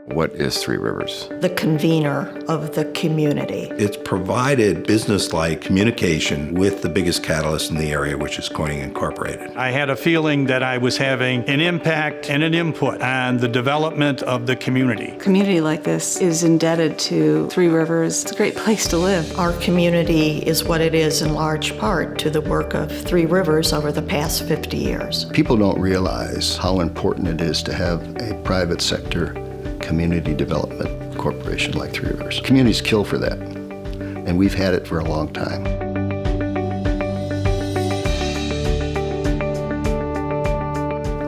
What is Three Rivers? The convener of the community. It's provided business-like communication with the biggest catalyst in the area, which is Corning Incorporated. I had a feeling that I was having an impact and an input on the development of the community. A community like this is indebted to Three Rivers. It's a great place to live. Our community is what it is in large part to the work of Three Rivers over the past 50 years. People don't realize how important it is to have a private sector community development corporation like Three Rivers. Communities kill for that, and we've had it for a long time.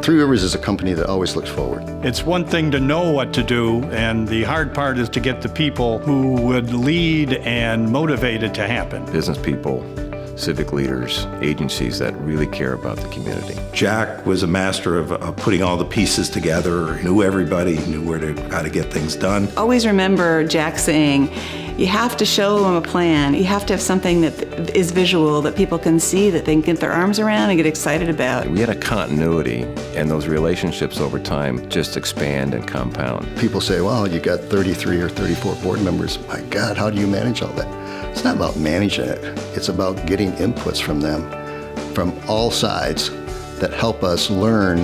Three Rivers is a company that always looks forward. It's one thing to know what to do, and the hard part is to get the people who would lead and motivate it to happen. Business people, civic leaders, agencies that really care about the community. Jack was a master of putting all the pieces together, knew everybody, knew how to get things done. Always remember Jack saying, you have to show them a plan. You have to have something that is visual, that people can see, that they can get their arms around and get excited about. We had a continuity, and those relationships over time just expand and compound. People say, well, you got 33 or 34 board members. My God, how do you manage all that? It's not about managing it. It's about getting inputs from them, from all sides, that help us learn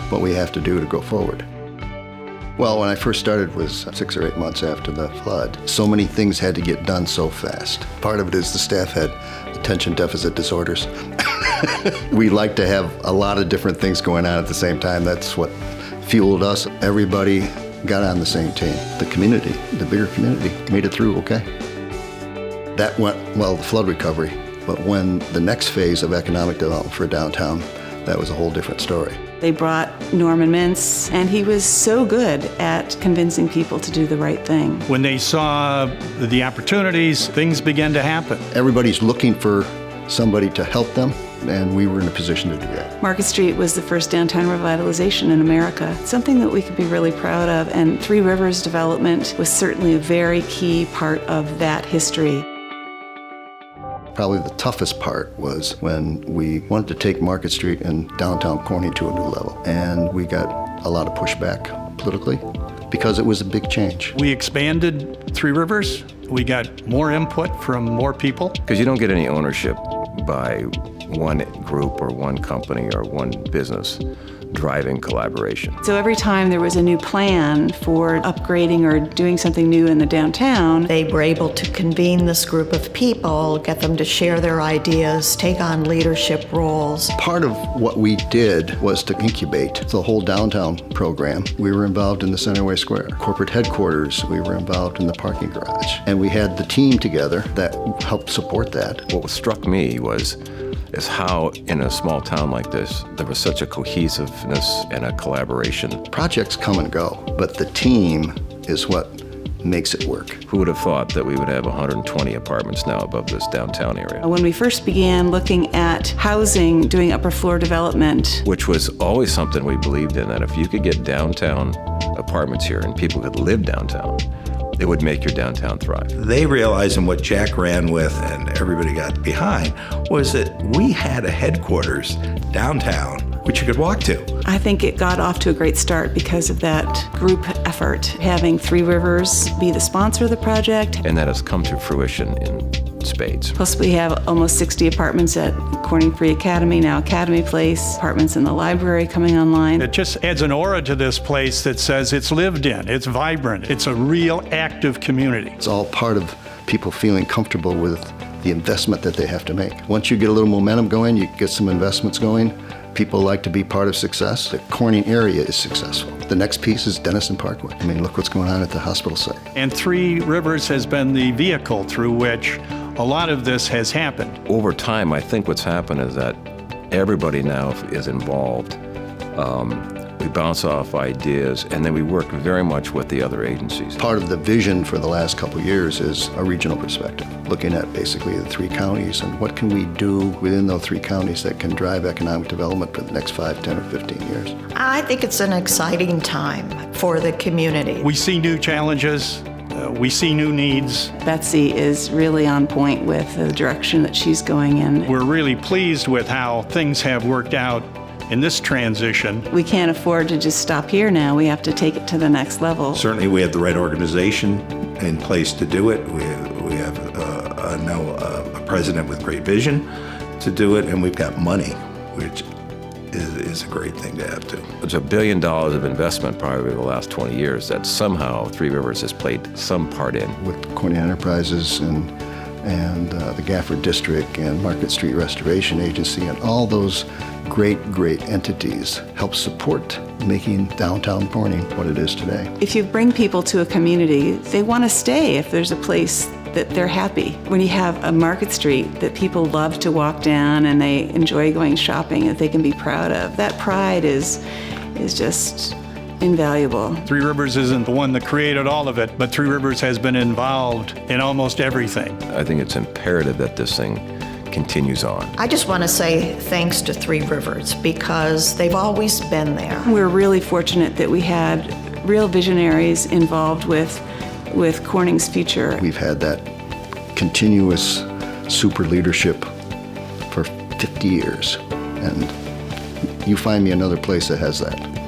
what we have to do to go forward. Well, when I first started was 6 or 8 months after the flood. So many things had to get done so fast. Part of it is the staff had attention deficit disorders. We like to have a lot of different things going on at the same time. That's what fueled us. Everybody got on the same team. The community, the bigger community, made it through okay. That went well, the flood recovery, but when the next phase of economic development for downtown, that was a whole different story. They brought Norman Mintz, and he was so good at convincing people to do the right thing. When they saw the opportunities, things began to happen. Everybody's looking for somebody to help them, and we were in a position to do that. Market Street was the first downtown revitalization in America, something that we could be really proud of, and Three Rivers development was certainly a very key part of that history. Probably the toughest part was when we wanted to take Market Street and downtown Corning to a new level. And we got a lot of pushback politically because it was a big change. We expanded Three Rivers. We got more input from more people. Because you don't get any ownership by one group or one company or one business driving collaboration. So every time there was a new plan for upgrading or doing something new in the downtown, They were able to convene this group of people, get them to share their ideas, take on leadership roles. Part of what we did was to incubate the whole downtown program. We were involved in the Centerway Square. Corporate headquarters, we were involved in the parking garage. And we had the team together that helped support that. What struck me is how in a small town like this, there was such a cohesiveness and a collaboration. Projects come and go, but the team is what makes it work. Who would have thought that we would have 120 apartments now above this downtown area? when we first began looking at housing, doing upper floor development, Which was always something we believed in, that if you could get downtown apartments here and people could live downtown, it would make your downtown thrive. They realized, and what Jack ran with and everybody got behind, was that we had a headquarters downtown which you could walk to. I think it got off to a great start because of that group effort, having Three Rivers be the sponsor of the project. And that has come to fruition in spades. Plus we have almost 60 apartments at Corning Free Academy, now Academy Place, apartments in the library coming online. It just adds an aura to this place that says it's lived in, it's vibrant, it's a real active community. It's all part of people feeling comfortable with the investment that they have to make. Once you get a little momentum going, you get some investments going, people like to be part of success. The Corning area is successful. The next piece is Denison Parkway. I mean, look what's going on at the hospital site. And Three Rivers has been the vehicle through which a lot of this has happened. Over time, I think what's happened is that everybody now is involved. We bounce off ideas, and then we work very much with the other agencies. Part of the vision for the last couple of years is a regional perspective, looking at basically the 3 counties and what can we do within those 3 counties that can drive economic development for the next 5, 10, or 15 years. I think it's an exciting time for the community. We see new challenges, we see new needs. Betsy is really on point with the direction that she's going in. We're really pleased with how things have worked out in this transition. We can't afford to just stop here now. We have to take it to the next level. Certainly, we have the right organization in place to do it. We have now a president with great vision to do it, and we've got money, which is a great thing to have too. It's $1 billion of investment probably over the last 20 years that somehow Three Rivers has played some part in. With Corning Enterprises and the Gafford District and Market Street Restoration Agency and all those great entities help support making downtown Corning what it is today. If you bring people to a community, they want to stay if there's a place that they're happy. When you have a Market Street that people love to walk down and they enjoy going shopping, that they can be proud of, that pride is just invaluable. Three Rivers isn't the one that created all of it, but Three Rivers has been involved in almost everything. I think it's imperative that this thing continues on. I just want to say thanks to Three Rivers because they've always been there. We're really fortunate that we had real visionaries involved with Corning's future. We've had that continuous super leadership for 50 years, and you find me another place that has that.